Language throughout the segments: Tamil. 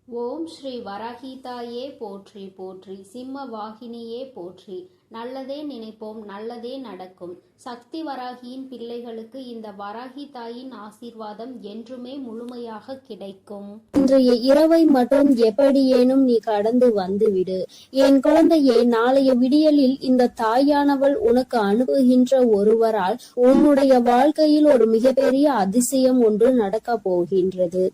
ஓம் ஸ்ரீ வராகிதாயே போற்றி போற்றி, சிம்ம வாகினியே போற்றி. நல்லதே நினைப்போம், நல்லதே நடக்கும். சக்தி வராகியின் பிள்ளைகளுக்கு இந்த வராகி தாயின் ஆசீர்வாதம் என்றுமே முழுமையாக கிடைக்கும். இன்றைய இரவை மட்டும் எப்படியேனும் நீ கடந்து வந்துவிடு. என் குழந்தையே, நாளைய விடியலில் இந்த தாயானவள் உனக்கு அனுப்புகின்ற ஒருவரால் உன்னுடைய வாழ்க்கையில் ஒரு மிகப்பெரிய அதிசயம் ஒன்று நடக்க போகின்றது.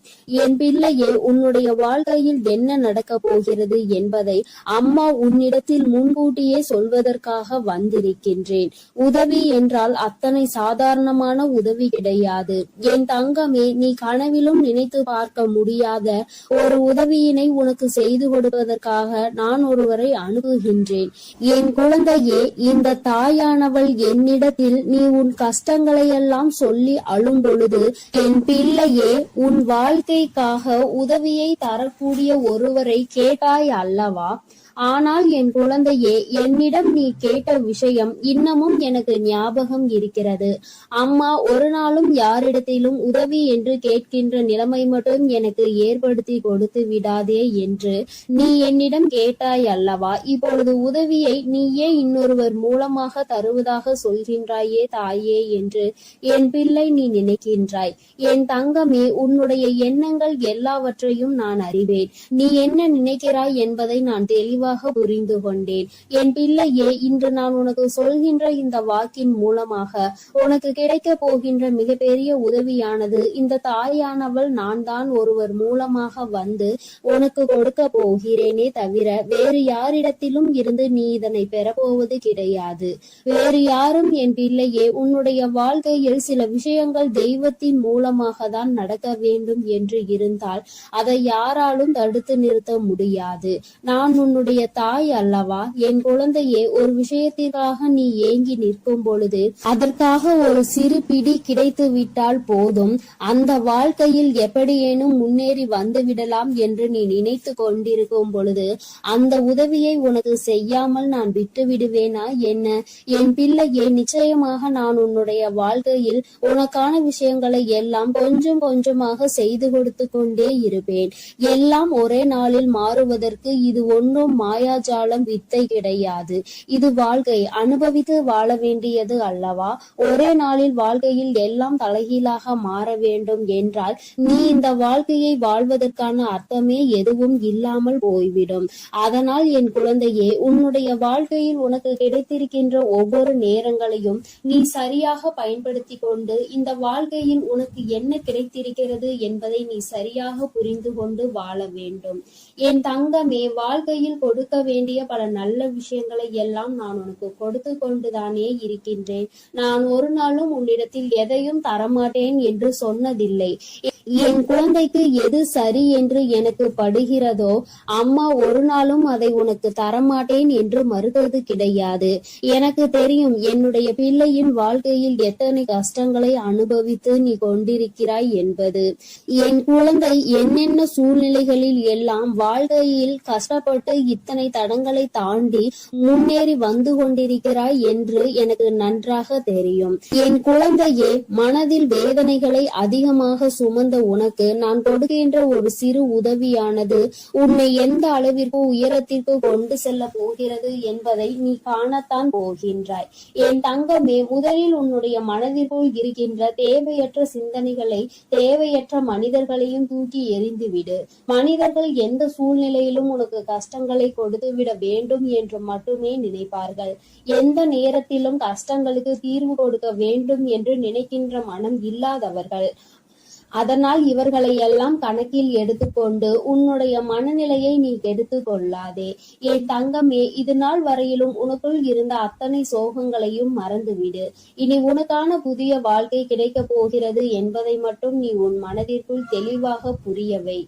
என் பிள்ளையே, உன்னுடைய வாழ்க்கையில் என்ன நடக்க போகிறது என்பதை அம்மா உன்னிடத்தில் முன்கூட்டியே சொல்வதற்காக வந்திருக்கின்றேன். உதவி என்றால் அத்தனை சாதாரணமான உதவி கிடையாது. என் தங்கமே, நீ கனவிலும் நினைத்து பார்க்க முடியாத ஒரு உதவியினை உனக்கு செய்து கொடுப்பதற்காக நான் ஒருவரை அனுப்புகின்றேன். என் குழந்தையே, இந்த தாயானவள் என்னிடத்தில் நீ உன் கஷ்டங்களை எல்லாம் சொல்லி அழும் பொழுது, என் பிள்ளையே, உன் வாழ்க்கைக்காக உதவியை தரக்கூடிய ஒருவரை கேட்டாய் அல்லவா? ஆனால் என் குழந்தையே, என்னிடம் நீ கேட்ட விஷயம் இன்னமும் எனக்கு ஞாபகம் இருக்கிறது. அம்மா ஒரு நாளும் யாரிடத்திலும் உதவி என்று கேட்கின்ற நிலைமை மட்டும் எனக்கு ஏற்படுத்தி கொடுத்து விடாதே என்று நீ என்னிடம் கேட்டாய் அல்லவா? இப்பொழுது உதவியை நீயே இன்னொருவர் மூலமாக தருவதாக சொல்கின்றாயே தாயே என்று என் பிள்ளை நீ நினைக்கின்றாய். என் தங்கமே, உன்னுடைய எண்ணங்கள் எல்லாவற்றையும் நான் அறிவேன். நீ என்ன நினைக்கிறாய் என்பதை நான் தெளிவாக புரிந்து கொண்டேன். என் பிள்ளையே, இன்று நான் உனக்கு சொல்கின்ற இந்த வாக்கின் மூலமாக உனக்கு கிடைக்க போகின்ற மிகப்பெரிய உதவியானது இந்த தாயானவள் நான் தான் ஒருவர் மூலமாக வந்து உனக்கு கொடுக்க போகிறேனே தவிர வேறு யாரிடத்திலும் இருந்து நீ இதனை பெறப்போவது கிடையாது. வேறு யாரும் என் பிள்ளையே, உன்னுடைய வாழ்க்கையில் சில விஷயங்கள் தெய்வத்தின் மூலமாக தான் நடக்க வேண்டும் என்று இருந்தால் அதை யாராலும் தடுத்து நிறுத்த முடியாது. நான் உன்னுடைய தாய் அல்லவா? என் குழந்தையே, ஒரு விஷயத்திற்காக நீ ஏங்கி நிற்கும் பொழுது அதற்காக ஒரு சிறு பிடி கிடைத்து விட்டால் போதும், அந்த வாழ்க்கையில் எப்படியேனும் முன்னேறி வந்து விடலாம் என்று நீ நினைத்து கொண்டிருக்கும் பொழுது அந்த உதவியை உனக்கு செய்யாமல் நான் விட்டு விடுவேனா என்ன? என் பிள்ளையே, நிச்சயமாக நான் உன்னுடைய வாழ்க்கையில் உனக்கான விஷயங்களை எல்லாம் கொஞ்சம் கொஞ்சமாக செய்து கொடுத்து கொண்டே இருப்பேன். எல்லாம் ஒரே நாளில் மாறுவதற்கு இது ஒன்றும் மாயாஜாலம் வித்தை கிடையாது. இது வாழ்க்கை, அனுபவித்து வாழ வேண்டியது அல்லவா? ஒரே நாளில் வாழ்க்கையில் எல்லாம் தலைகீழாக மாற வேண்டும் என்றால் நீ இந்த வாழ்க்கையை வாழ்வதற்கான அர்த்தமே எதுவும் இல்லாமல் போய்விடும். அதனால் என் குழந்தையே, உன்னுடைய வாழ்க்கையில் உனக்கு கிடைத்திருக்கின்ற ஒவ்வொரு நேரங்களையும் நீ சரியாக பயன்படுத்தி கொண்டு இந்த வாழ்க்கையில் உனக்கு என்ன கிடைத்திருக்கிறது என்பதை நீ சரியாக புரிந்து கொண்டு வாழ வேண்டும். என் தங்கமே, வாழ்க்கையில் கொடுக்க வேண்டிய பல நல்ல விஷயங்களை எல்லாம் நான் உனக்கு கொடுத்து கொண்டுதானே இருக்கின்றேன். நான் ஒரு நாளும் உன்னிடத்தில் எதையும் தரமாட்டேன் என்று சொன்னதில்லை. என் குழந்தைக்கு எது சரி என்று எனக்கு படுகிறதோ அம்மா ஒரு நாளும் அதை உனக்கு தரமாட்டேன் என்று மறுத்தது கிடையாது. எனக்கு தெரியும் என்னுடைய பிள்ளையின் வாழ்க்கையில் எத்தனை கஷ்டங்களை அனுபவித்து நீ கொண்டிருக்கிறாய் என்பது. என் குழந்தை என்னென்ன சூழ்நிலைகளில் எல்லாம் வாழ்க்கையில் கஷ்டப்பட்டு இத்தனை தடங்களை தாண்டி முன்னேறி வந்து கொண்டிருக்கிறாய் என்று எனக்கு நன்றாக தெரியும். என் குழந்தையே, மனதில் வேதனைகளை அதிகமாக சுமந்த உனக்கு நான் கொடுக்கின்ற ஒரு சிறு உதவியானது உன்னை எந்த அளவிற்கு உயரத்திற்கு கொண்டு செல்ல போகிறது என்பதை நீ காணத்தான் போகின்றாய். என் தங்கமே, முதலில் உன்னுடைய மனதிற்குள் இருக்கின்ற தேவையற்ற சிந்தனைகளை, தேவையற்ற மனிதர்களையும் தூக்கி எறிந்துவிடு. மனிதர்கள் எந்த சூழ்நிலையிலும் உனக்கு கஷ்டங்களை கொடுத்து விட வேண்டும் என்று மட்டுமே நினைப்பார்கள். எந்த நேரத்திலும் கஷ்டங்களுக்கு தீர்வு கொடுக்க வேண்டும் என்று நினைக்கின்ற மனம் இல்லாதவர்கள். அதனால் இவர்களை எல்லாம் கணக்கில் எடுத்துக்கொண்டு உன்னுடைய மனநிலையை நீ கெடுத்து கொள்ளாதே. என் தங்கமே, இது நாள் வரையிலும் உனக்குள் இருந்த அத்தனை சோகங்களையும் மறந்துவிடு. இனி உனக்கான புதிய வாழ்க்கை கிடைக்க போகிறது என்பதை மட்டும் நீ உன் மனதிற்குள் தெளிவாக புரியவை.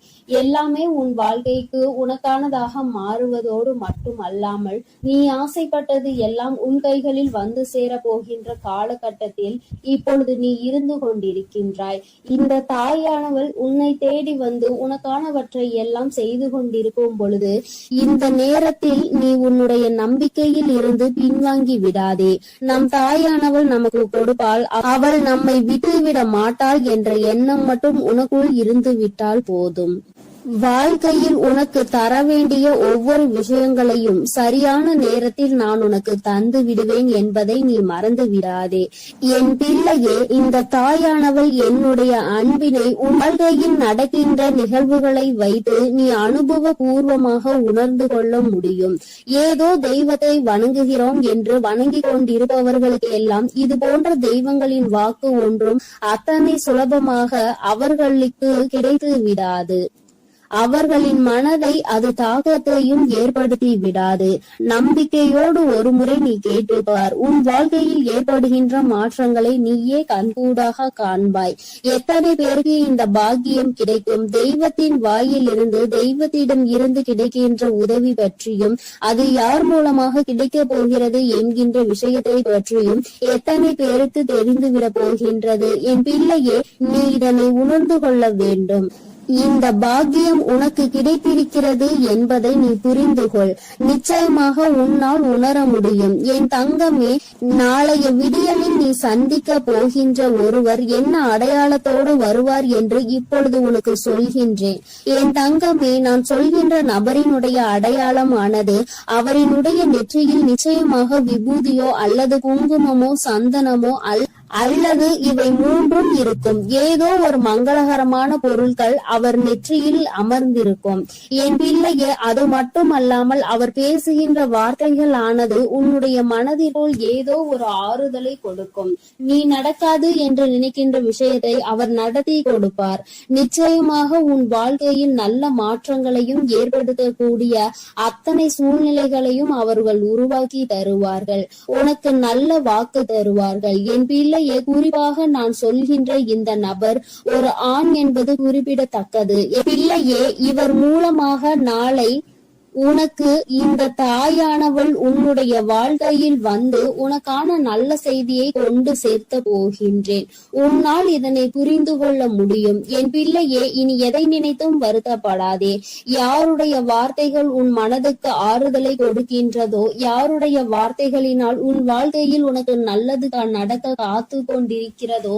எல்லாமே உன் வாழ்க்கைக்கு உனக்கானதாக மாறுவதோடு மட்டும் அல்லாமல் நீ ஆசைப்பட்டது எல்லாம் உன் கைகளில் வந்து சேர போகின்ற காலகட்டத்தில் இப்பொழுது நீ இருந்து கொண்டிருக்கின்றாய். இந்த தாயானவள் உன்னை தேடி வந்து உனக்கானவற்றை எல்லாம் செய்து கொண்டிருக்கும் பொழுது இந்த நேரத்தில் நீ உன்னுடைய நம்பிக்கையில் இருந்து பின்வாங்கி விடாதே. நம் தாயானவள் நமக்கு கொடுப்பாள், அவள் நம்மை விட்டுவிட மாட்டாள் என்ற எண்ணம் மட்டும் உனக்குள் இருந்து விட்டால் போதும். வாழ்க்கையில் உனக்கு தர வேண்டிய ஒவ்வொரு விஷயங்களையும் சரியான நேரத்தில் நான் உனக்கு தந்து விடுவேன் என்பதை நீ மறந்து விடாதே. என் பிள்ளையே, இந்த தாயானவள் என்னுடைய அன்பினை உன் வாழ்க்கையில் நடக்கின்ற நிகழ்வுகளை வைத்து நீ அனுபவ பூர்வமாக உணர்ந்து கொள்ள முடியும். ஏதோ தெய்வத்தை வணங்குகிறோம் என்று வணங்கி கொண்டிருப்பவர்களுக்கு எல்லாம் இது போன்ற தெய்வங்களின் வாக்கு ஒன்றும் அத்தனை சுலபமாக அவர்களுக்கு கிடைத்து விடாது. அவர்களின் மனதை அது தாக்கத்தையும் ஏற்படுத்தி விடாது. நம்பிக்கையோடு ஒரு முறை நீ கேட்டுப்பார். உன் வாழ்க்கையில் ஏற்படுகின்ற மாற்றங்களை நீயே கண்கூடாக காண்பாய். எத்தனை பேருக்கு இந்த பாக்கியம் கிடைக்கும்? தெய்வத்தின் வாயிலிருந்து, தெய்வத்திடம் இருந்து கிடைக்கின்ற உதவி பற்றியும், அது யார் மூலமாக கிடைக்க போகிறது என்கின்ற விஷயத்தை பற்றியும் எத்தனை பேருக்கு தெரிந்துவிட போகின்றது? என் பிள்ளையே, நீ இதனை உணர்ந்து கொள்ள வேண்டும். இந்த பாக்கியம் உனக்கு கிடைத்திருக்கிறது என்பதை நீ புரிந்து கொள். நிச்சயமாக உன்னால் உணர முடியும். என் தங்கமே, நாளைய விடியலில் நீ சந்திக்க போகின்ற ஒருவர் என்ன அடையாளத்தோடு வருவார் என்று இப்பொழுது உனக்கு சொல்கின்றேன். என் தங்கமே, நான் சொல்கின்ற நபரினுடைய அடையாளமானது அவரினுடைய நெற்றியில் நிச்சயமாக விபூதியோ அல்லது குங்குமமோ சந்தனமோ அல்லது இவை மூன்றும் இருக்கும். ஏதோ ஒரு மங்களகரமான பொருட்கள் அவர் நெற்றியில் அமர்ந்திருக்கும். என் பிள்ளையே, அது மட்டுமல்லாமல் அவர் பேசுகின்ற வார்த்தைகள் ஆனது உன்னுடைய மனதிற்குள் ஏதோ ஒரு ஆறுதலை கொடுக்கும். நீ நடக்காது என்று நினைக்கின்ற விஷயத்தை அவர் நடத்தி கொடுப்பார். நிச்சயமாக உன் வாழ்க்கையில் நல்ல மாற்றங்களையும் ஏற்படுத்தக்கூடிய அத்தனை சூழ்நிலைகளையும் அவர்கள் உருவாக்கி தருவார்கள். உனக்கு நல்ல வாக்கு தருவார்கள். என் பிள்ளை, குறிப்பாக நான் சொல்கின்ற இந்த நபர் ஒரு ஆண் என்பது குறிப்பிடத்தக்கது. பிள்ளையே, இவர் மூலமாக நாளை உனக்கு இந்த தாயானவள் உன்னுடைய வாழ்க்கையில் வந்து உனக்கான நல்ல செய்தியை கொண்டு சேர்த்த போகின்றேன். உன்னால் இதனை புரிந்து கொள்ள முடியும். என் பிள்ளையே, இனி எதை நினைத்தும் வருத்தப்படாதே. யாருடைய வார்த்தைகள் உன் மனதுக்கு ஆறுதலை கொடுக்கின்றதோ, யாருடைய வார்த்தைகளினால் உன் வாழ்க்கையில் உனக்கு நல்லது நடக்க காத்து கொண்டிருக்கிறதோ,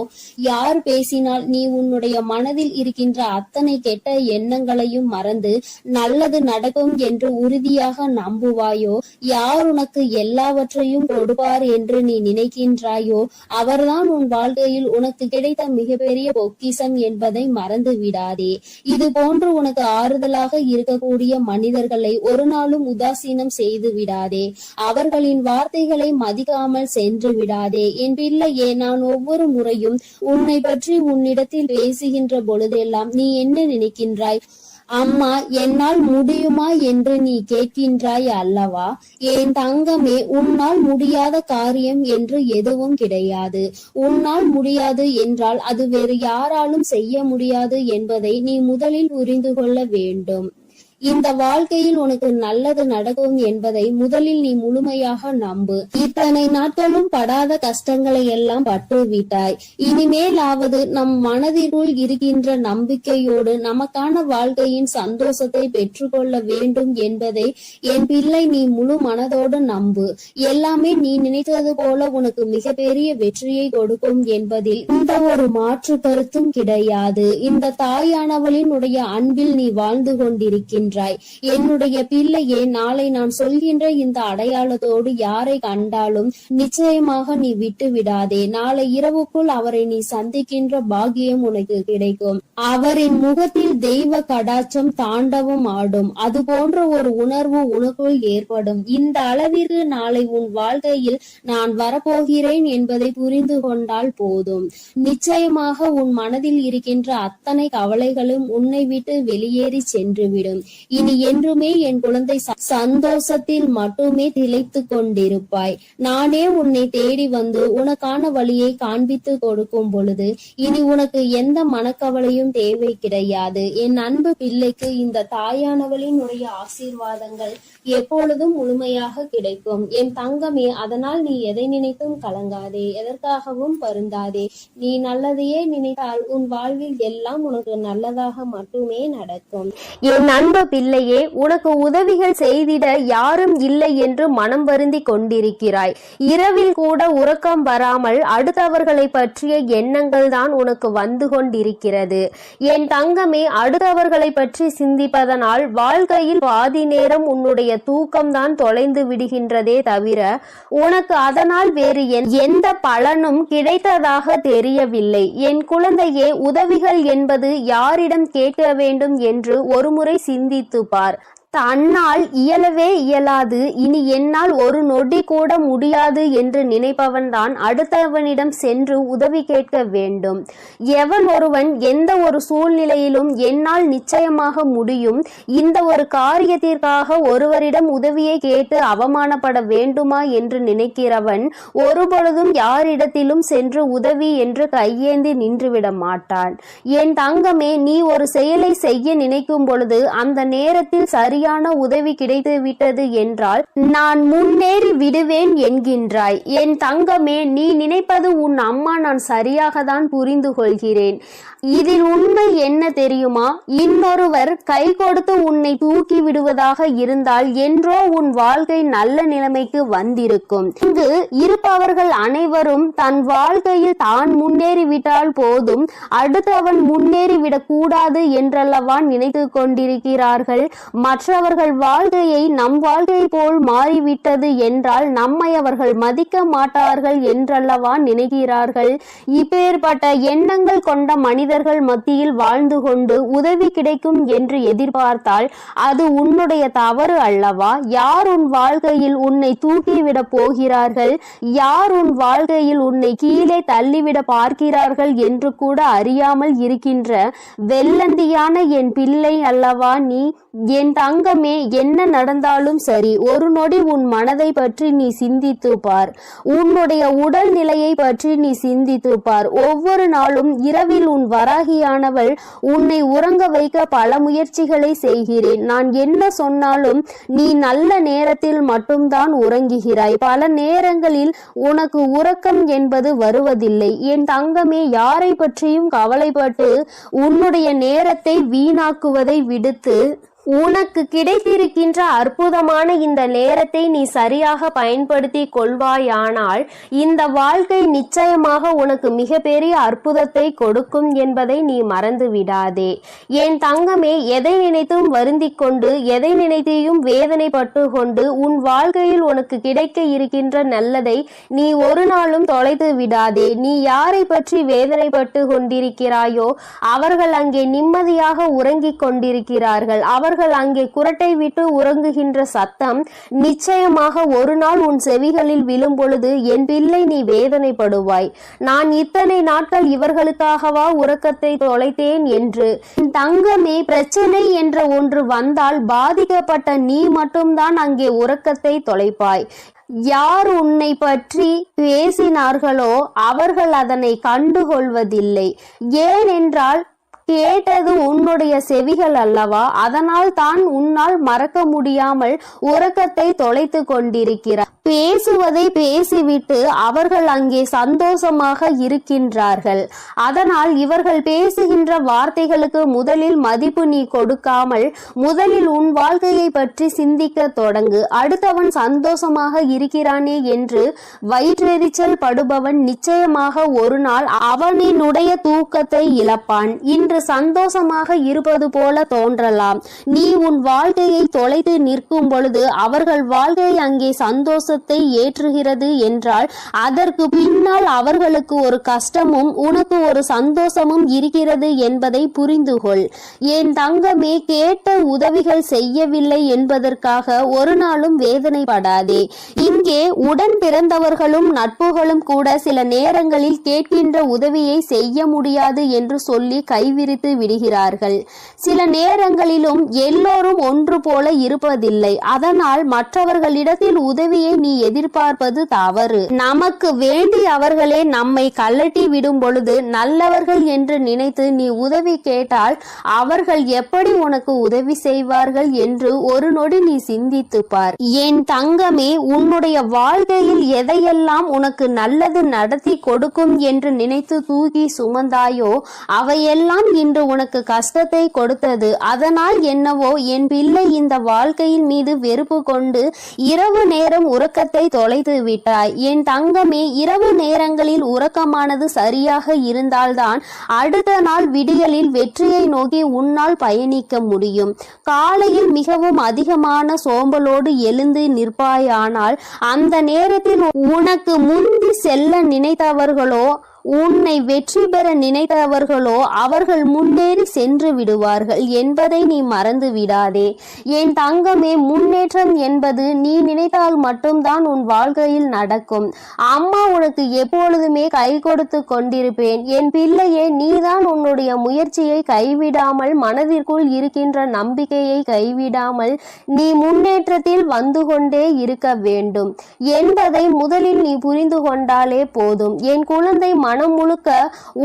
யார் பேசினால் நீ உன்னுடைய மனதில் இருக்கின்ற அத்தனை கெட்ட எண்ணங்களையும் மறந்து நல்லது நடக்கும் என்று உறுதியாக நம்புவாயோ, யார் உனக்கு எல்லாவற்றையும் கொடுப்பார் என்று நீ நினைக்கின்றாயோ, அவர்தான் உன் வாழ்க்கையில் உனக்கு கிடைத்த மிகப்பெரிய பொக்கிஷம் என்பதை மறந்து விடாதே. இது போன்று உனக்கு ஆறுதலாக இருக்கக்கூடிய மனிதர்களை ஒரு நாளும் உதாசீனம் செய்து விடாதே. அவர்களின் வார்த்தைகளை மதிக்காமல் சென்று விடாதே. என் பிள்ளையே, நான் ஒவ்வொரு முறையும் உன்னை பற்றி உன்னிடத்தில் பேசுகின்ற பொழுதெல்லாம் நீ என்ன நினைக்கின்றாய்? அம்மா, என்னால் முடியுமா என்று நீ கேட்கின்றாய் அல்லவா? என் தங்கமே, உன்னால் முடியாத காரியம் என்று எதுவும் கிடையாது. உன்னால் முடியாது என்றால் அது வேறு யாராலும் செய்ய முடியாது என்பதை நீ முதலில் புரிந்து கொள்ள வேண்டும். இந்த வாழ்க்கையில் உனக்கு நல்லது நடக்கும் என்பதை முதலில் நீ முழுமையாக நம்பு. இத்தனை நாட்களும் படாத கஷ்டங்களை எல்லாம் பட்டு விட்டாய். இனிமேலாவது நம் மனதிற்குள் இருக்கின்ற நம்பிக்கையோடு நமக்கான வாழ்க்கையின் சந்தோஷத்தை பெற்றுக்கொள்ள வேண்டும் என்பதை என் பிள்ளை நீ முழு மனதோடு நம்பு. எல்லாமே நீ நினைத்தது போல உனக்கு மிகப்பெரிய வெற்றியை கொடுக்கும் என்பதில் இந்த ஒரு மாற்று கருத்தும் கிடையாது. இந்த தாயானவளின் உடைய அன்பில் நீ வாழ்ந்து கொண்டிருக்கின்ற என்னுடைய பிள்ளையே, நாளை நான் சொல்கின்ற இந்த அடையாளத்தோடு யாரை கண்டாலும் நிச்சயமாக நீ விட்டு விடாதே. நாளை இரவுக்குள் அவரை நீ சந்திக்கின்ற பாக்கியம் உனக்கு கிடைக்கும். அவரின் முகத்தில் தெய்வ கடாட்சம் தாண்டவம் ஆடும். அது போன்ற ஒரு உணர்வு உனக்குள் ஏற்படும். இந்த அளவிற்கு நாளை உன் வாழ்க்கையில் நான் வரப்போகிறேன் என்பதை புரிந்து கொண்டால் போதும். நிச்சயமாக உன் மனதில் இருக்கின்ற அத்தனை கவலைகளும் உன்னை விட்டு வெளியேறி சென்றுவிடும். இனி என்றுமே என் குழந்தை சந்தோஷத்தில் மட்டுமே திளைத்து கொண்டிருப்பாய். நானே உன்னை தேடி வந்து உனக்கான வழியை காண்பித்து கொடுக்கும் பொழுது இனி உனக்கு எந்த மனக்கவலையும் தேவை கிடையாது. என் அன்பு பிள்ளைக்கு இந்த தாயானவளின் உடைய ஆசீர்வாதங்கள் எப்பொழுதும் முழுமையாக கிடைக்கும். என் தங்கமே, அதனால் நீ எதை நினைத்தும் கலங்காதே, எதற்காகவும் வருந்தாதே. நீ நல்லதையே நினைத்தால் உன் வாழ்வில் எல்லாம் உனக்கு நல்லதாக மட்டுமே நடக்கும். என் அன்பு பிள்ளையே, உனக்கு உதவிகள் செய்திட யாரும் இல்லை என்று மனம் வருந்தி கொண்டிருக்கிறாய். இரவில் கூட உறக்கம் வராமல் அடுத்தவர்களை பற்றிய எண்ணங்கள் தான் உனக்கு வந்து கொண்டிருக்கிறது. என் தங்கமே, அடுத்தவர்களை பற்றி சிந்திப்பதனால் வாழ்க்கையில் பாதி நேரம் உன்னுடைய தூக்கம்தான் தொலைந்து விடுகின்றதே தவிர உனக்கு அதனால் வேறு எந்த பலனும் கிடைத்ததாக தெரியவில்லை. என் குழந்தையே, உதவிகள் என்பது யாரிடம் கேட்க வேண்டும் என்று ஒருமுறை சிந்தித்து பார். தன்னால் இயலவே இயலாது, இனி என்னால் ஒரு நொடி கூட முடியாது என்று நினைப்பவன் தான் அடுத்தவனிடம் சென்று உதவி கேட்க வேண்டும். எவன் ஒருவன் எந்த ஒரு சூழ்நிலையிலும் என்னால் நிச்சயமாக முடியும், இந்த ஒரு காரியத்திற்காக ஒருவரிடம் உதவியை கேட்டு அவமானப்பட வேண்டுமா என்று நினைக்கிறவன் ஒருபொழுதும் யாரிடத்திலும் சென்று உதவி என்று கையேந்தி நின்றுவிட மாட்டான். என் தங்கமே, நீ ஒரு செயலை செய்ய நினைக்கும் பொழுது அந்த நேரத்தில் சரியான உதவி கிடைத்து விட்டது என்றால் நான் முன்னேறி விடுவேன் என்கின்றாய். என் தங்கமே, நீ நினைப்பது உன் அம்மா நான் சரியாக தான் புரிந்து கொள்கிறேன். இதில் உண்மை என்ன தெரியுமா? இன்னொருவர் கை கொடுத்து உன்னை தூக்கி விடுவதாக இருந்தால் என்றோ உன் வாழ்க்கை நல்ல நிலைமைக்கு வந்திருக்கும். இங்கு இருப்பவர்கள் அனைவரும் தன் வாழ்க்கையில் தான் முன்னேறிவிட்டால் போதும், அடுத்தவன் முன்னேறிவிடக் கூடாது என்றல்லவா நினைத்து கொண்டிருக்கிறார்கள். மற்றவர்கள் வாழ்க்கையை நம் வாழ்க்கை போல் மாறிவிட்டது என்றால் நம்மை அவர்கள் மதிக்க மாட்டார்கள் என்றல்லவா நினைக்கிறார்கள். இப்பேற்பட்ட எண்ணங்கள் கொண்ட மனிதர்கள் மத்தியில் வாழ்ந்து கொண்டு உதவி கிடைக்கும் என்று எதிர்பார்த்தால் அது உன்னுடைய தவறு அல்லவா? யார் உன் வாழ்க்கையில் உன்னை தூக்கிவிட போகிறார்கள், யார் உன் வாழ்க்கையில் உன்னை கீழே தள்ளிவிட பார்க்கிறார்கள் என்று கூட அறியாமல் இருக்கின்ற வெள்ளந்தியான என் பிள்ளை அல்லவா நீ? என் தங்கமே, என்ன நடந்தாலும் சரி, ஒரு நொடி உன் மனதை பற்றி நீ சிந்தித்து பார். உன்னுடைய உடல் நிலையை பற்றி நீ சிந்தித்து பார். ஒவ்வொரு நாளும் இரவில் உன் வராகியானவள் உன்னை உறங்க வைக்க பல முயற்சிகளை செய்கிறேன். நான் என்ன சொன்னாலும் நீ நல்ல நேரத்தில் மட்டும்தான் உறங்குகிறாய். பல நேரங்களில் உனக்கு உறக்கம் என்பது வருவதில்லை. என் தங்கமே, யாரை பற்றியும் கவலைப்பட்டு உன்னுடைய நேரத்தை வீணாக்குவதை விடுத்து உனக்கு கிடைத்திருக்கின்ற அற்புதமான இந்த நேரத்தை நீ சரியாக பயன்படுத்தி கொள்வாயானால் இந்த வாழ்க்கை நிச்சயமாக உனக்கு மிகப்பெரிய அற்புதத்தை கொடுக்கும் என்பதை நீ மறந்து விடாதே. என் தங்கமே, எதை நினைத்தும் வருந்திக் கொண்டு எதை நினைத்தையும் வேதனைப்பட்டு கொண்டு உன் வாழ்க்கையில் உனக்கு கிடைக்க இருக்கின்ற நல்லதை நீ ஒரு நாளும் தொலைத்து விடாதே. நீ யாரை பற்றி வேதனைப்பட்டு கொண்டிருக்கிறாயோ அவர்கள் அங்கே நிம்மதியாக உறங்கிக் கொண்டிருக்கிறார்கள். அவர்கள் அங்கே குரட்டை விட்டு உறங்குகின்ற சத்தம் நிச்சயமாக ஒரு நாள் உன் செவிகளில் விழும் பொழுது என் பிள்ளை நீ வேதனைப்படுவாய். நான் இத்தனை நாட்கள் இவர்களுக்காகவா உறக்கத்தை தொலைத்தேன் என்று. தங்கமே, பிரச்சனை என்ற ஒன்று வந்தால் பாதிக்கப்பட்ட நீ மட்டும்தான் அங்கே உறக்கத்தை தொலைப்பாய். யார் உன்னை பற்றி பேசினார்களோ அவர்கள் அதனை கண்டுகொள்வதில்லை. ஏனென்றால் கேட்டது உன்னுடைய செவிகள் அல்லவா? அதனால் தான் உன்னால் மறக்க முடியாமல் உறக்கத்தை தொலைத்து கொண்டிருக்கிறார். பேசுவதை பேசிவிட்டு அவர்கள் அங்கே சந்தோஷமாக இருக்கின்றார்கள். அதனால் இவர்கள் பேசுகின்ற வார்த்தைகளுக்கு முதலில் மதிப்பு நீ கொடுக்காமல் முதலில் உன் வாழ்க்கையை பற்றி சிந்திக்க தொடங்கு. அடுத்தவன் சந்தோஷமாக இருக்கிறானே என்று வயிற்றெரிச்சல் படுபவன் நிச்சயமாக ஒரு நாள் அவனினுடைய தூக்கத்தை இழப்பான். இன்று சந்தோஷமாக இருப்பது போல தோன்றலாம். நீ உன் வாழ்க்கையை தொலைத்து நிற்கும் பொழுது அவர்கள் வாழ்க்கை அங்கே சந்தோஷத்தை ஏற்றுகிறது என்றால் அதற்கு பின்னால் அவர்களுக்கு ஒரு கஷ்டமும் உனக்கு ஒரு சந்தோஷமும் இருக்கிறது என்பதை புரிந்துகொள். என் தங்கமே, கேட்ட உதவிகள் செய்யவில்லை என்பதற்காக ஒரு நாளும் வேதனைப்படாதே. இங்கே உடன் பிறந்தவர்களும் நட்புகளும் கூட சில நேரங்களில் கேட்கின்ற உதவியை செய்ய முடியாது என்று சொல்லி கைவிரித்து விடுகிறார்கள். சில நேரங்களிலும் எல்லோரும் ஒன்று போல இருப்பதில்லை. அதனால் மற்றவர்களிடத்தில் உதவியை நீ எதிர்பார்ப்பது தவறு. நமக்கு வேண்டி அவர்களே நம்மை கலட்டி விடும் பொழுது நல்லவர்கள் என்று நினைத்து நீ உதவி கேட்டால் அவர்கள் எப்படி உனக்கு உதவி செய்வார்கள் என்று ஒரு நொடி நீ சிந்தித்து பார். என் தங்கமே, உன்னுடைய வாழ்க்கையில் எதையெல்லாம் உனக்கு நல்லது நடத்தி கொடுக்கும் என்று நினைத்து தூக்கி சுமந்தாயோ அவையெல்லாம் இன்று உனக்கு கஷ்டத்தை கொடுத்தது. அதனால் என்னவோ என் பிள்ளை இந்த வாழ்க்கையின் மீது வெறுப்பு கொண்டு இரவு நேரம் உறக்கத்தை தொலைத்து விட்டாய். என் தங்கமே, இரவு நேரங்களில் உறக்கமானது சரியாக இருந்தால்தான் அடுத்த நாள் விடியலில் வெற்றியை நோக்கி உன்னால் பயணிக்க முடியும். காலையில் மிகவும் அதிகமான சோம்பலோடு எழுந்து நிற்பாயானால் அந்த நேரத்தில் உனக்கு முந்தி செல்ல நினைத்தவர்களோ உன்னை வெற்றி பெற நினைத்தவர்களோ அவர்கள் முன்னேறி சென்று விடுவார்கள் என்பதை நீ மறந்து விடாதே. என் தங்கமே, முன்னேற்றம் என்பது நீ நினைத்தால் மட்டும்தான் உன் வாழ்க்கையில் நடக்கும். அம்மா உனக்கு எப்பொழுதுமே கை கொடுத்து கொண்டிருப்பேன். என் பிள்ளையே, நீதான் உன்னுடைய முயற்சியை கைவிடாமல், மனதிற்குள் இருக்கின்ற நம்பிக்கையை கைவிடாமல் நீ முன்னேற்றத்தில் வந்து கொண்டே இருக்க வேண்டும் என்பதை முதலில் நீ புரிந்து கொண்டாலே போதும். என் குழந்தை, மனம் முழுக்க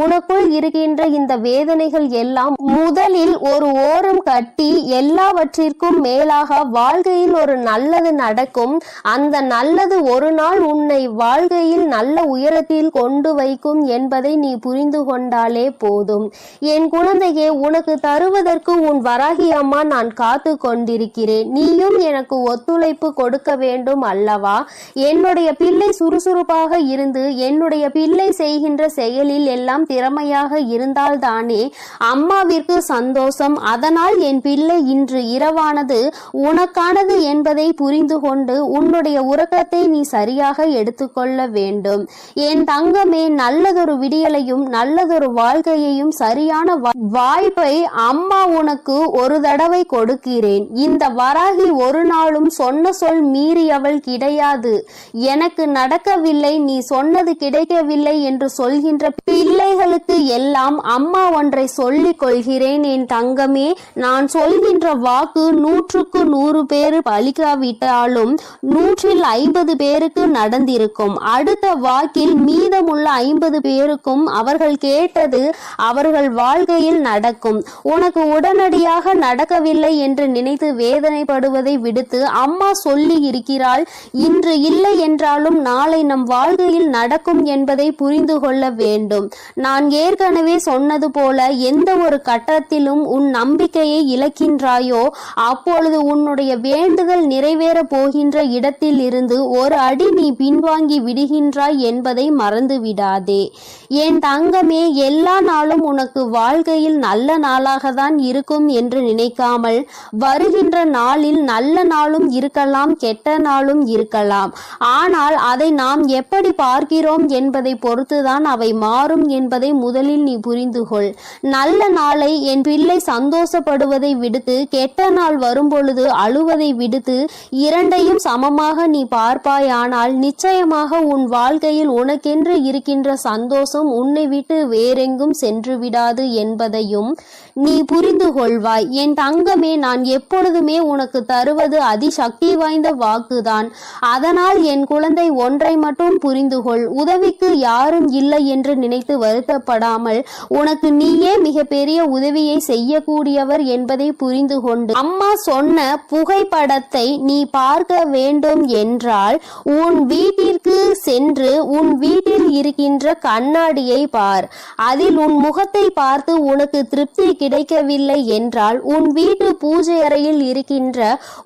உனக்குள் இருக்கின்ற இந்த வேதனைகள் எல்லாம் முதலில் ஒரு ஓரம் கட்டி எல்லாவற்றிற்கும் மேலாக வாழ்க்கையில் ஒரு நல்லது நடக்கும். அந்த நல்லது ஒரு நாள் உன்னை வாழ்க்கையில் நல்ல உயரத்தில் கொண்டு வைக்கும் என்பதை நீ புரிந்து கொண்டாலே போதும். என் குழந்தையே, உனக்கு தருவதற்கு உன் வராகி அம்மா நான் காத்து கொண்டிருக்கிறேன். நீயும் எனக்கு ஒத்துழைப்பு கொடுக்க வேண்டும் அல்லவா? என்னுடைய பிள்ளை சுறுசுறுப்பாக இருந்து என்னுடைய பிள்ளை செய்கின்ற செயலில் எல்லாம் திறமையாக இருந்தால்தானே அம்மாவிற்கு சந்தோஷம். அதனால் என் பிள்ளை இன்று இரவானது உனக்கானது என்பதை புரிந்து கொண்டு உன்னுடைய உறக்கத்தை நீ சரியாக எடுத்துக்கொள்ள வேண்டும். என் தங்கமே, நல்லதொரு விடியலையும் நல்லதொரு வாழ்க்கையையும் சரியான வாய்ப்பை அம்மா உனக்கு ஒரு தடவை கொடுக்கிறேன். இந்த வராகி ஒரு நாளும் சொன்ன சொல் மீறியவள் கிடையாது. எனக்கு நடக்கவில்லை, நீ சொன்னது கிடைக்கவில்லை என்று சொல்கின்ற பிள்ளைகளுக்கு எல்லாம் அம்மா ஒன்றை சொல்லிக் கொள்கிறேன். என் தங்கமே, நான் சொல்கின்ற வாக்கு 100க்கு 100 பேர் பலிக்காவிட்டாலும் 150 பேருக்கு நடந்திருக்கும். அடுத்த வாக்கில் மீதமுள்ள 50 பேருக்கும் அவர்கள் கேட்டது அவர்கள் வாழ்க்கையில் நடக்கும். உனக்கு உடனடியாக நடக்கவில்லை என்று நினைத்து வேதனைப்படுவதை விடுத்து அம்மா சொல்லி இருக்கிறாள். இன்று இல்லை என்றாலும் நாளை நம் வாழ்க்கையில் நடக்கும் என்பதை புரிந்து கொள்ள வேண்டும். நான் ஏற்கனவே சொன்னது போல எந்த ஒரு கட்டத்திலும் உன் நம்பிக்கையை இழக்கின்றாயோ அப்பொழுது உன்னுடைய வேண்டுதல் நிறைவேற போகின்ற இடத்தில் இருந்து ஒரு அடி நீ பின்வாங்கி விடுகின்றாய் என்பதை மறந்து விடாதே. என் தங்கமே, எல்லா நாளும் உனக்கு வாழ்க்கையில் நல்ல நாளாக தான் இருக்கும் என்று நினைக்காமல் வருகின்ற நாளில் நல்ல நாளும் இருக்கலாம், கெட்ட நாளும் இருக்கலாம். ஆனால் அதை நாம் எப்படி பார்க்கிறோம் என்பதை பொறுத்துதான் அவை மாறும் என்பதை முதலில் நீ புரிந்து கொள். நல்ல நாளை என் பிள்ளை சந்தோஷப்படுவதை விடுத்து கெட்ட நாள் வரும்பொழுது அழுவதை விடுத்து இரண்டையும் சமமாக நீ பார்ப்பாயானால் நிச்சயமாக உன் வாழ்க்கையில் உனக்கென்று இருக்கின்ற சந்தோஷம் உன்னை விட்டு வேறெங்கும் சென்று விடாது என்பதையும் நீ புரிந்து கொள்வாய். என் தங்கமே, நான் எப்பொழுதுமே உனக்கு தருவது அதிசக்தி வாய்ந்த வாக்குதான். அதனால் என் குழந்தை, ஒன்றை மட்டும் புரிந்து கொள். உதவிக்கு யாரும் இல்லை என்று நினைத்து வருத்தப்படாமல் உனக்கு நீயே மிகப்பெரிய உதவியை செய்யக்கூடியவர் என்பதை புரிந்து கொண்டு அம்மா சொன்ன புகைப்படத்தை நீ பார்க்க வேண்டும் என்றால் உன் வீட்டிற்கு சென்று உன் வீட்டில் இருக்கின்ற கண்ணாடியை பார். அதில் உன் முகத்தை பார்த்து உனக்கு திருப்தி கிடைக்கவில்லை என்றால் உன் வீட்டு பூஜை அறையில் இருக்கின்ற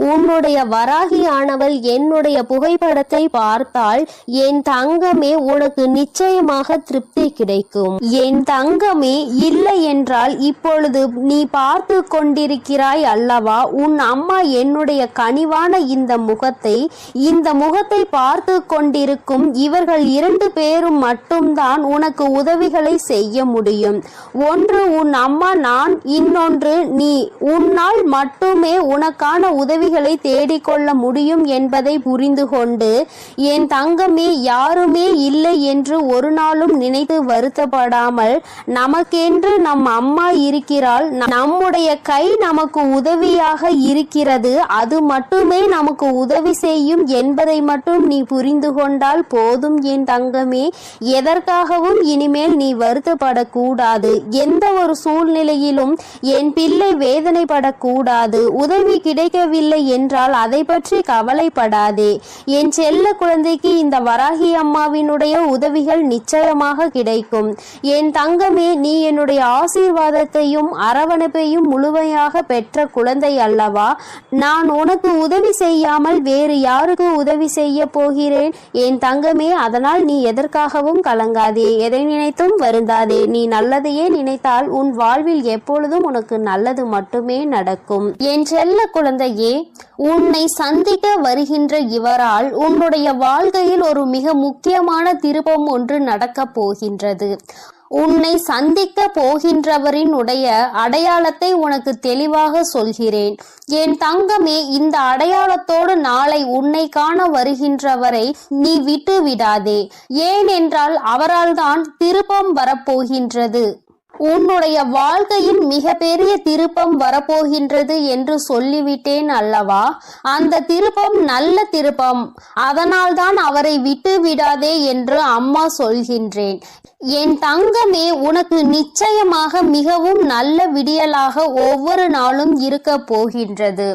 உன்னுடைய வராகியானவள் என்னுடைய புகைப்படத்தை பார்த்தால் என் தங்கமே, உனக்கு நிச்சயமாக திருப்தி கிடைக்கும். என் தங்கமே, இல்லை என்றால் இப்பொழுது நீ பார்த்து கொண்டிருக்கிறாய் அல்லவா? உன் அம்மா என்னுடைய கனிவான இந்த முகத்தை பார்த்து கொண்டிருக்கும் இவர்கள் 2 பேரும் மட்டும்தான் உனக்கு உதவிகளை செய்ய முடியும். ஒன்று உன் அம்மா நான், இன்னொன்று நீ. உன்னால் மட்டுமே உனக்கான உதவிகளை தேடிக்கொள்ள முடியும் என்பதை புரிந்து கொண்டு என் தங்கமே, யாருமே இல்லை என்று ஒரு நாளும் நினைத்து வருத்தப்படாமல் நமக்கென்று நம் அம்மா இருக்கிறாள். நம்முடைய கை நமக்கு உதவியாக இருக்கிறது. அது மட்டுமே நமக்கு உதவி செய்யும் என்பதை மட்டும் நீ புரிந்து கொண்டால் போதும் என் தங்கமே. எதற்காகவும் இனிமேல் நீ வருத்தப்படக்கூடாது. எந்த ஒரு சூழ்நிலையிலும் என் பிள்ளை வேதனைப்படக்கூடாது. உதவி கிடைக்கவில்லை என்றால் அதை பற்றி கவலைப்படாதே. என் செல்ல குழந்தைக்கு இந்த வராகி அம்மாவினுடைய உதவிகள் நிச்சயம் நிரந்தரமாக கிடைக்கும். என் தங்கமே, நீ என்னுடைய ஆசீர்வாதத்தையும் அரவணைப்பையும் முழுமையாக பெற்ற குழந்தை அல்லவா? நான் உனக்கு உதவி செய்யாமல் வேறு யாருக்கு உதவி செய்ய போகிறேன்? என் தங்கமே, அதனால் நீ எதற்காகவும் கலங்காதே, எதை நினைத்தும் வருந்தாதே. நீ நல்லதையே நினைத்தால் உன் வாழ்வில் எப்பொழுதும் உனக்கு நல்லது மட்டுமே நடக்கும். என் செல்ல குழந்தையே, உன்னை சந்திக்க வருகின்ற இவரால் உன்னுடைய வாழ்க்கையில் ஒரு மிக முக்கியமான திருப்பம் ஒன்று நடக்கப் போகின்றது. உன்னை சந்திக்க போகின்றவரின் உடைய அடையாளத்தை உனக்கு தெளிவாக சொல்கிறேன். என் தங்கமே, இந்த அடையாளத்தோடு நாளை உன்னை காண வருகின்றவரை நீ விட்டு விடாதே. ஏனென்றால் அவரால் தான் திருப்பம் வரப்போகின்றது. உன்னுடைய வாழ்க்கையில் மிக பெரிய திருப்பம் வரப்போகின்றது என்று சொல்லிவிட்டேன் அல்லவா? அந்த திருப்பம் நல்ல திருப்பம். அதனால்தான் அவரை விட்டு விடாதே என்று அம்மா சொல்கின்றேன். என் தங்கமே, உனக்கு நிச்சயமாக மிகவும் நல்ல விடியலாக ஒவ்வொரு நாளும் இருக்க போகின்றது.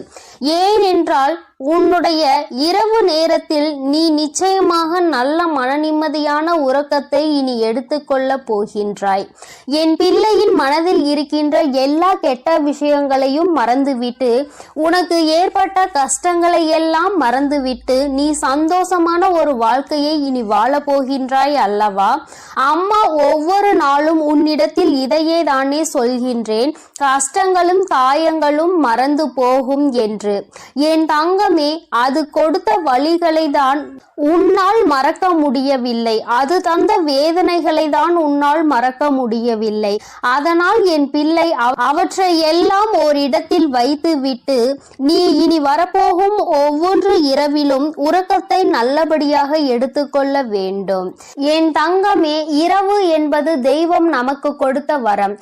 ஏனென்றால் உன்னுடைய இரவு நேரத்தில் நீ நிச்சயமாக நல்ல மன நிம்மதியான உறக்கத்தை இனி எடுத்துக்கொள்ள போகின்றாய். என் பிள்ளையின் மனதில் இருக்கின்ற எல்லா கெட்ட விஷயங்களையும் மறந்துவிட்டு, உனக்கு ஏற்பட்ட கஷ்டங்களை எல்லாம் மறந்துவிட்டு நீ சந்தோஷமான ஒரு வாழ்க்கையை இனி வாழ போகின்றாய் அல்லவா? அம்மா ஒவ்வொரு நாளும் உன்னிடத்தில் இதையே தானே சொல்கின்றேன், கஷ்டங்களும் காயங்களும் மறந்து போகும் என்று. என் தங்கமே, அது கொடுத்த வழிகளை தான் உன்னால் மறக்க முடியவில்லை. அது தந்த வேதனைகளை தான் உன்னால் மறக்க முடியவில்லை. அதனால் என் பிள்ளை, அவற்றை எல்லாம் ஓரிடத்தில் வைத்து விட்டு நீ இனி வரப்போகும் ஒவ்வொரு இரவிலும் உறக்கத்தை நல்லபடியாக எடுத்துக்கொள்ள வேண்டும். என் தங்கமே, இரவு என்பது தெய்வம் நமக்கு கொடுத்த வரம்.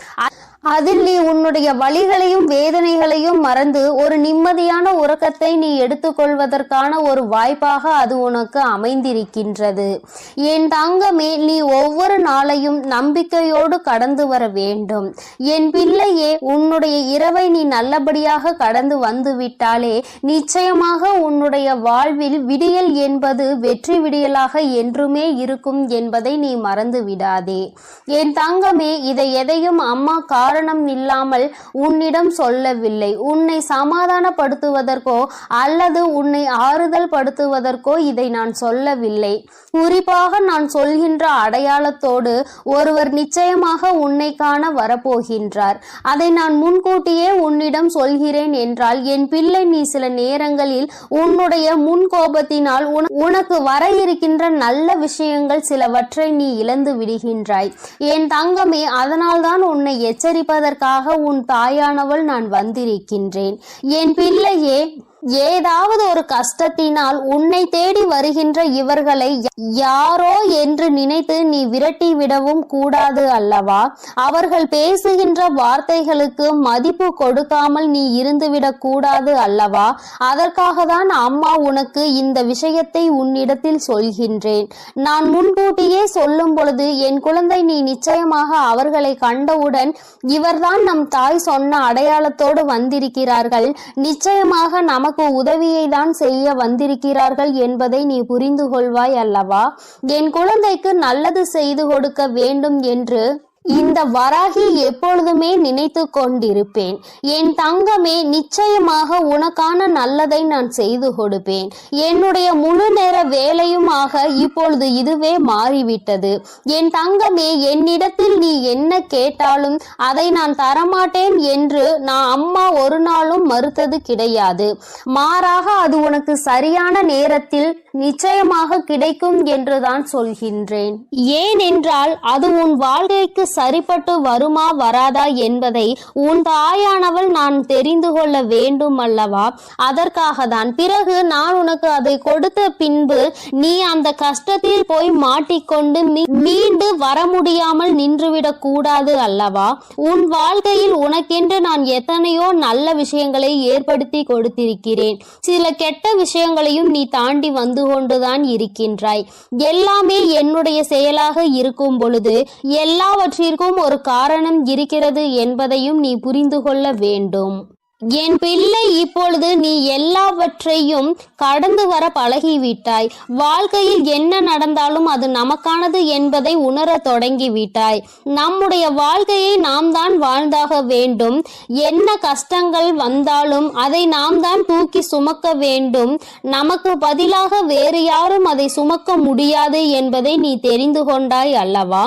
அதில் நீ உன்னுடைய வலிகளையும் வேதனைகளையும் மறந்து ஒரு நிம்மதியான உறக்கத்தை நீ எடுத்துக்கொள்வதற்கான ஒரு வாய்ப்பாக அது உனக்கு அமைந்திருக்கின்றது. என் தங்கமே, நீ ஒவ்வொரு நாளையும் நம்பிக்கையோடு கடந்து வர வேண்டும். என் பிள்ளையே, உன்னுடைய இரவை நீ நல்லபடியாக கடந்து வந்து விட்டாலே நிச்சயமாக உன்னுடைய வாழ்வில் விடியல் என்பது வெற்றி விடியலாக என்றுமே இருக்கும் என்பதை நீ மறந்து விடாதே. என் தங்கமே, இதை எதையும் அம்மா காரணம் இல்லாமல் உன்னிடம் சொல்லவில்லை. உன்னை சமாதானப்படுத்துவதற்கோ அல்லது உன்னை ஆறுதல் படுத்துவதற்கோ இதை நான் சொல்லவில்லை. குறிப்பாக நான் சொல்கின்ற அடையாளத்தோடு ஒருவர் நிச்சயமாக உன்னை காண வரப்போகின்றார். அதை நான் முன்கூட்டியே உன்னிடம் சொல்கிறேன் என்றால் என் பிள்ளை, நீ சில நேரங்களில் உன்னுடைய முன்கோபத்தினால் உனக்கு வர இருக்கின்ற நல்ல விஷயங்கள் சிலவற்றை நீ இழந்து விடுகின்றாய். என் தங்கமே, அதனால்தான் உன்னை எச்சரிப்பதற்காக உன் தாயானவள் நான் வந்திருக்கின்றேன். என் பிள்ளையே, ஏதாவது ஒரு கஷ்டத்தினால் உன்னை தேடி வருகின்ற இவர்களை யாரோ என்று நினைத்து நீ விரட்டி விடவும் கூடாது அல்லவா? அவர்கள் பேசுகின்ற வார்த்தைகளுக்கு மதிப்பு கொடுக்காமல் நீ இருந்துவிடக் கூடாது அல்லவா? அதற்காக தான் அம்மா உனக்கு இந்த விஷயத்தை உன்னிடத்தில் சொல்கின்றேன். நான் முன்கூட்டியே சொல்லும் பொழுது, என் குழந்தை, நீ நிச்சயமாக அவர்களை கண்டவுடன் இவர்தான் நம் தாய் சொன்ன அடையாளத்தோடு வந்திருக்கிறார்கள், நிச்சயமாக நமக்கு உதவியை தான் செய்ய வந்திருக்கிறார்கள் என்பதை நீ புரிந்து கொள்வாய் அல்லவா? என் குழந்தைக்கு நல்லது செய்து கொடுக்க வேண்டும் என்று இந்த வராகி எப்பொழுதுமே நினைத்து கொண்டிருப்பேன். என் தங்கமே, நிச்சயமாக உனக்கான நல்லதை நான் செய்து கொடுப்பேன். என்னுடைய முழு நேர வேலையுமாக இப்பொழுது இதுவே மாறிவிட்டது. என் தங்கமே, என்னிடத்தில் நீ என்ன கேட்டாலும் அதை நான் தரமாட்டேன் என்று நான் அம்மா ஒரு நாளும் மறுத்தது கிடையாது. மாறாக அது உனக்கு சரியான நேரத்தில் நிச்சயமாக கிடைக்கும் என்றுதான் சொல்கின்றேன். ஏனென்றால் அது உன் வாழ்க்கைக்கு சரிப்பட்டு வருமா வராதா என்பதை உன் தாயானவள் நான் தெரிந்து கொள்ள வேண்டும் அல்லவா? அதற்காக தான். பிறகு நான் உனக்கு அதை கொடுத்த பின்பு நீ அந்த கஷ்டத்தில் போய் மாட்டிக்கொண்டு மீண்டு வர முடியாமல் நின்றுவிடக் கூடாது அல்லவா? உன் வாழ்க்கையில் உனக்கென்று நான் எத்தனையோ நல்ல விஷயங்களை ஏற்படுத்தி கொடுத்திருக்கிறேன். சில கெட்ட விஷயங்களையும் நீ தாண்டி வந்து கொண்டுதான் இருக்கின்றாய். எல்லாமே என்னுடைய செயலாக இருக்கும் பொழுது எல்லாவற்றிற்கும் ஒரு காரணம் இருக்கிறது என்பதையும் நீ புரிந்து கொள்ள வேண்டும். என் பிள்ளை, இப்பொழுது நீ எல்லாவற்றையும் கடந்து வர பழகிவிட்டாய். வாழ்க்கையில் என்ன நடந்தாலும் அது நமக்கானது என்பதை உணர தொடங்கிவிட்டாய். நம்முடைய வாழ்க்கையை நாம் தான் வாழ்ந்தாக வேண்டும். என்ன கஷ்டங்கள் வந்தாலும் அதை நாம் தான் தூக்கி சுமக்க வேண்டும். நமக்கு பதிலாக வேறு யாரும் அதை சுமக்க முடியாது என்பதை நீ தெரிந்து கொண்டாய் அல்லவா?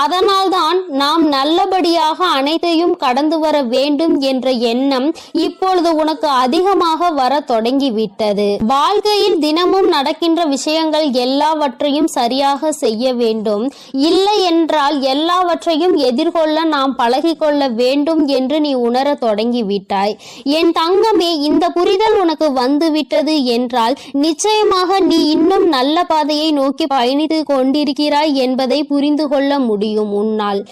அதனால்தான் நாம் நல்லபடியாக அனைத்தையும் கடந்து வர வேண்டும் என்ற எண்ணம் இப்பொழுது உனக்கு அதிகமாக வர தொடங்கிவிட்டது. வாழ்க்கையில் தினமும் நடக்கின்ற விஷயங்கள் எல்லாவற்றையும் சரியாக செய்ய வேண்டும். இல்லை என்றால் எல்லாவற்றையும் எதிர்கொள்ள நாம் பழகிக்கொள்ள வேண்டும் என்று நீ உணர தொடங்கிவிட்டாய். என் தங்கமே, இந்த புரிதல் உனக்கு வந்துவிட்டது என்றால் நிச்சயமாக நீ இன்னும் நல்ல பாதையை நோக்கி பயணித்து கொண்டிருக்கிறாய் என்பதை புரிந்து கொள்ள முடியும் உன்னால்.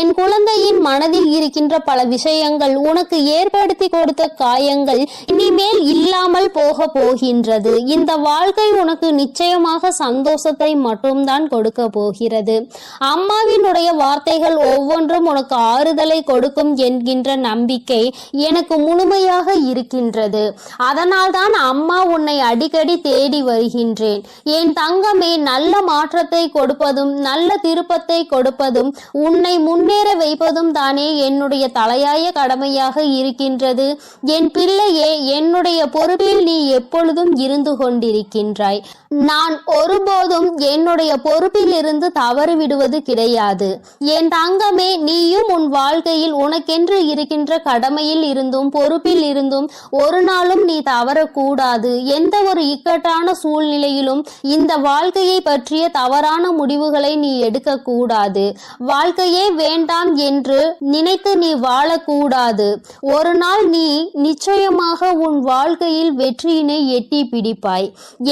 என் குழந்தையின் மனதில் இருக்கின்ற பல விஷயங்கள், உனக்கு ஏற்படுத்தி கொடுத்த காயங்கள் இனிமேல் இல்லாமல் போக போகின்றது. இந்த வாழ்க்கை உனக்கு நிச்சயமாக சந்தோஷத்தை மட்டும்தான் கொடுக்க போகிறது. அம்மாவினுடைய வார்த்தைகள் ஒவ்வொன்றும் உனக்கு ஆறுதலை கொடுக்கும் என்கின்ற நம்பிக்கை எனக்கு முழுமையாக இருக்கின்றது. அதனால்தான் அம்மா உன்னை அடிக்கடி தேடி வருகின்றேன். என் தங்கமே, நல்ல மாற்றத்தை கொடுப்பதும் நல்ல திருப்பத்தை கொடுப்பதும் உன்னை முன்னேற வைப்பதும் தானே என்னுடைய தலையாய கடமையாக இருக்கின்றது. என் பிள்ளையே, என்னுடைய பொறுப்பில் நீ எப்பொழுதும் இருந்து கொண்டிருக்கின்றாய். நான் ஒருபோதும் என்னுடைய பொறுப்பில் இருந்து தவறு விடுவது கிடையாது. என் தங்கமே, நீயும் உன் வாழ்க்கையில் உனக்கென்று இருக்கின்ற கடமையில் இருந்தும் பொறுப்பில் இருந்தும் ஒரு நாளும் நீ தவறக்கூடாது. எந்த ஒரு இக்கட்டான சூழ்நிலையிலும் இந்த வாழ்க்கையை பற்றிய தவறான முடிவுகளை நீ எடுக்க கூடாது. வாழ்க்கையே வேண்டாம் என்று நினைத்து நீ வாழக்கூடாது. ஒரு நாள் நீ நிச்சயமாக உன் வாழ்க்கையில் வெற்றியினை எட்டி பிடிப்பாய்.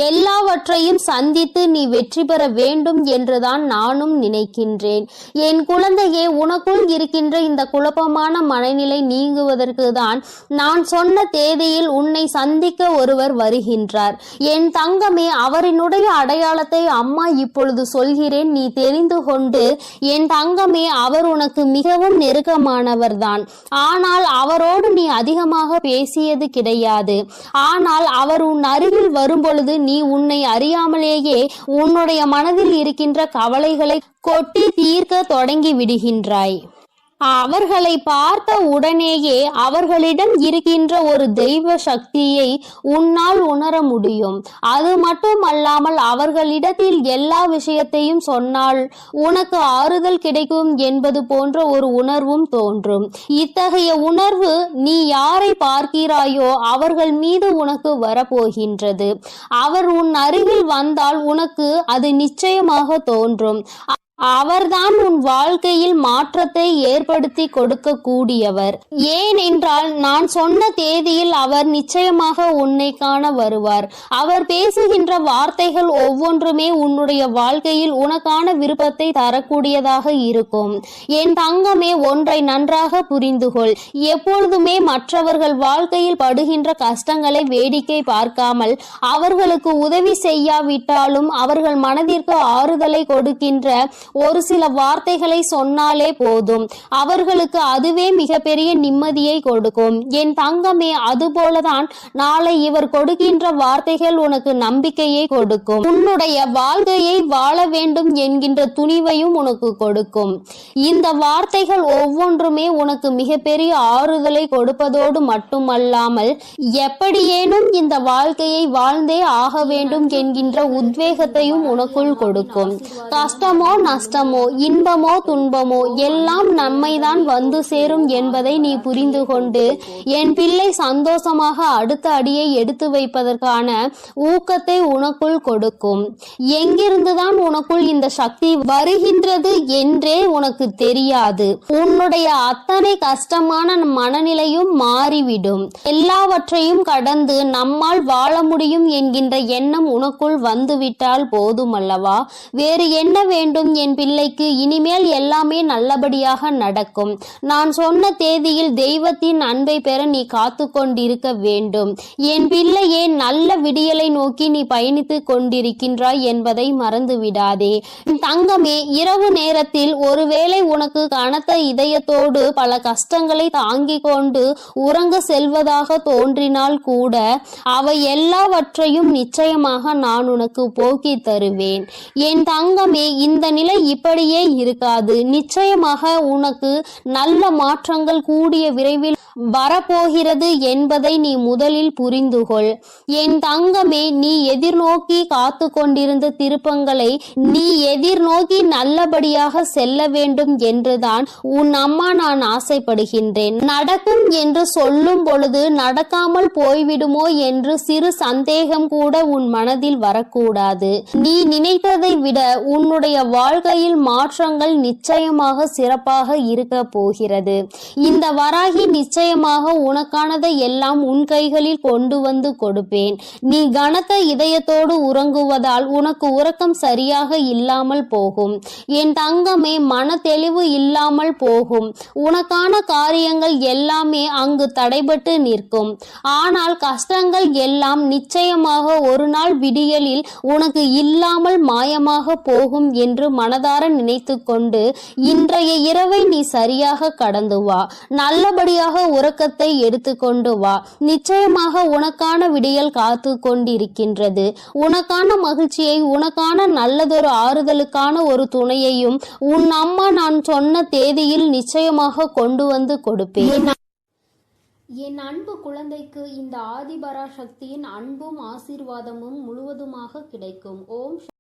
எல்லாவற்றையும் சந்தித்து நீ வெற்றி பெற வேண்டும் என்றுதான் நானும் நினைக்கின்றேன். என் குழந்தையே, உனக்குள் இருக்கின்ற இந்த குழப்பமான மனநிலை நீங்குவதற்கு தான் நான் சொன்ன தேதியில் உன்னை சந்திக்க ஒருவர் வருகின்றார். என் தங்கமே, அவரினுடைய அடையாளத்தை அம்மா இப்பொழுது சொல்கிறேன், நீ தெரிந்து கொண்டு. என் தங்கமே, அவர் உனக்கு மிகவும் நெருக்கமானவர்தான். ஆனால் அவரோடு நீ அதிகமாக பேசியது கிடையாது. ஆனால் அவர் உன் அருகில் வரும்பொழுது நீ உன்னை அறியாமலேயே உன்னுடைய மனதில் இருக்கின்ற கவலைகளை கொட்டி தீர்க்க தொடங்கி விடுகின்றாய். அவர்களை பார்த்த உடனேயே அவர்களிடம் இருக்கின்ற ஒரு தெய்வ சக்தியை உன்னால் உணர முடியும். அது மட்டுமல்லாமல் அவர்களிடத்தில் எல்லா விஷயத்தையும் சொன்னால் உனக்கு ஆறுதல் கிடைக்கும் என்பது போன்ற ஒரு உணர்வும் தோன்றும். இத்தகைய உணர்வு நீ யாரை பார்க்கிறாயோ அவர்கள் மீது உனக்கு வரப்போகின்றது. அவர் உன் அருகில் வந்தால் உனக்கு அது நிச்சயமாக தோன்றும். அவர்தான் உன் வாழ்க்கையில் மாற்றத்தை ஏற்படுத்தி கொடுக்க கூடியவர். ஏனென்றால் நான் சொன்ன தேதியில் அவர் நிச்சயமாக உன்னை காண வருவார். அவர் பேசுகின்ற வார்த்தைகள் ஒவ்வொன்றுமே உன்னுடைய வாழ்க்கையில் உனக்கான விருப்பத்தை தரக்கூடியதாக இருக்கும். என் தங்கமே, ஒன்றை நன்றாக புரிந்துகொள். எப்பொழுதுமே மற்றவர்கள் வாழ்க்கையில் படுகின்ற கஷ்டங்களை வேடிக்கை பார்க்காமல் அவர்களுக்கு உதவி செய்யாவிட்டாலும் அவர்கள் மனதிற்கு ஆறுதலை கொடுக்கின்ற ஒரு சில வார்த்தைகளை சொன்னாலே போதும். அவர்களுக்கு அதுவே மிகப்பெரிய நிம்மதியை கொடுக்கும். என் தங்கமே, அதுபோலதான் நாளை இவர் கொடுக்கின்ற வார்த்தைகள் உனக்கு நம்பிக்கையை கொடுக்கும். உன்னுடைய வாழ்க்கையை வாழ வேண்டும் என்கின்ற துணிவையும் உனக்கு கொடுக்கும். இந்த வார்த்தைகள் ஒவ்வொன்றுமே உனக்கு மிகப்பெரிய ஆறுதலை கொடுப்பதோடு மட்டுமல்லாமல் எப்படியேனும் இந்த வாழ்க்கையை வாழ்ந்தே ஆக வேண்டும் என்கின்ற உத்வேகத்தையும் உனக்குள் கொடுக்கும். கஷ்டமோ நஷ்டமோ இன்பமோ துன்பமோ எல்லாம் நம்மைதான் வந்து சேரும் என்பதை நீ புரிந்து கொண்டு என் பிள்ளை சந்தோஷமாக அடுத்த அடியை எடுத்து வைப்பதற்கான ஊக்கத்தை உனக்குள் கொடுக்கும். எங்கிருந்துதான் உனக்குள் இந்த சக்தி வருகின்றது என்றே உனக்கு தெரியாது. உன்னுடைய அத்தனை கஷ்டமான மனநிலையும் மாறிவிடும். எல்லாவற்றையும் கடந்து நம்மால் வாழ முடியும் என்கின்ற எண்ணம் உனக்குள் வந்துவிட்டால் போதுமல்லவா? வேறு என்ன வேண்டும் என் பிள்ளைக்கு இனிமேல் எல்லாமே நல்லபடியாக நடக்கும். நான் சொன்ன தேதியில் தெய்வத்தின் அன்பை பெற நீ காத்து கொண்டிருக்க வேண்டும். என் பிள்ளையே, நல்ல விடியலை நோக்கி நீ பயணித்து கொண்டிருக்கின்றாய் என்பதை மறந்து விடாதே. தங்கமே, இரவு நேரத்தில் ஒருவேளை உனக்கு கனத்த இதயத்தோடு பல கஷ்டங்களை தாங்கிக் கொண்டு உறங்க செல்வதாக தோன்றினால் கூட அவை எல்லாவற்றையும் நிச்சயமாக நான் உனக்கு போக்கி தருவேன். என் தங்கமே, இந்த நிலை இப்படியே இருக்காது. நிச்சயமாக உனக்கு நல்ல மாற்றங்கள் கூடிய விரைவில் வரப்போகிறது என்பதை நீ முதலில் புரிந்துகொள். என் தங்கமே, நீ எதிர்நோக்கி காத்து கொண்டிருந்த திருப்பங்களை நீ எதிர்நோக்கி நல்லபடியாக செல்ல வேண்டும் என்றுதான் உன் அம்மா நான் ஆசைப்படுகின்றேன். நடக்கும் என்று சொல்லும் பொழுது நடக்காமல் போய்விடுமோ என்று சிறு சந்தேகம் கூட உன் மனதில் வரக்கூடாது. நீ நினைத்ததை விட உன்னுடைய வாழ்க்கையில் மாற்றங்கள் நிச்சயமாக சிறப்பாக இருக்க போகிறது. இந்த வராகி நிச்சயமாக உனக்கானதை எல்லாம் உன் கைகளில் கொண்டு வந்து கொடுப்பேன். நீ கனத்த இதயத்தோடு உறங்குவதால் உனக்கு உறக்கம் சரியாக இல்லாமல் போகும். என் தங்கமே, மன தெளிவு இல்லாமல் போகும். உனக்கான காரியங்கள் எல்லாமே அங்கு தடைபட்டு நிற்கும். ஆனால் கஷ்டங்கள் எல்லாம் நிச்சயமாக ஒரு நாள் விடியலில் உனக்கு இல்லாமல் மாயமாக போகும் என்று மனதார நினைத்து கொண்டு இன்றைய இரவை நீ சரியாக கடந்து வா. நல்லபடியாக உறக்கத்தை எடுத்துக்கொண்டு வா. நிச்சயமாக உனக்கான விடியல் காத்து கொண்டிருக்கின்றது. உனக்கான மகிழ்ச்சியை, உனக்கான நல்லதொரு ஆறுதலுக்கான ஒரு துணையையும் உன் அம்மா நான் சொன்ன தேதியில் நிச்சயமாக கொண்டு வந்து கொடுப்பேன். என் அன்பு குழந்தைக்கு இந்த ஆதிபராசக்தியின் அன்பும் ஆசீர்வாதமும் முழுவதுமாக கிடைக்கும். ஓம்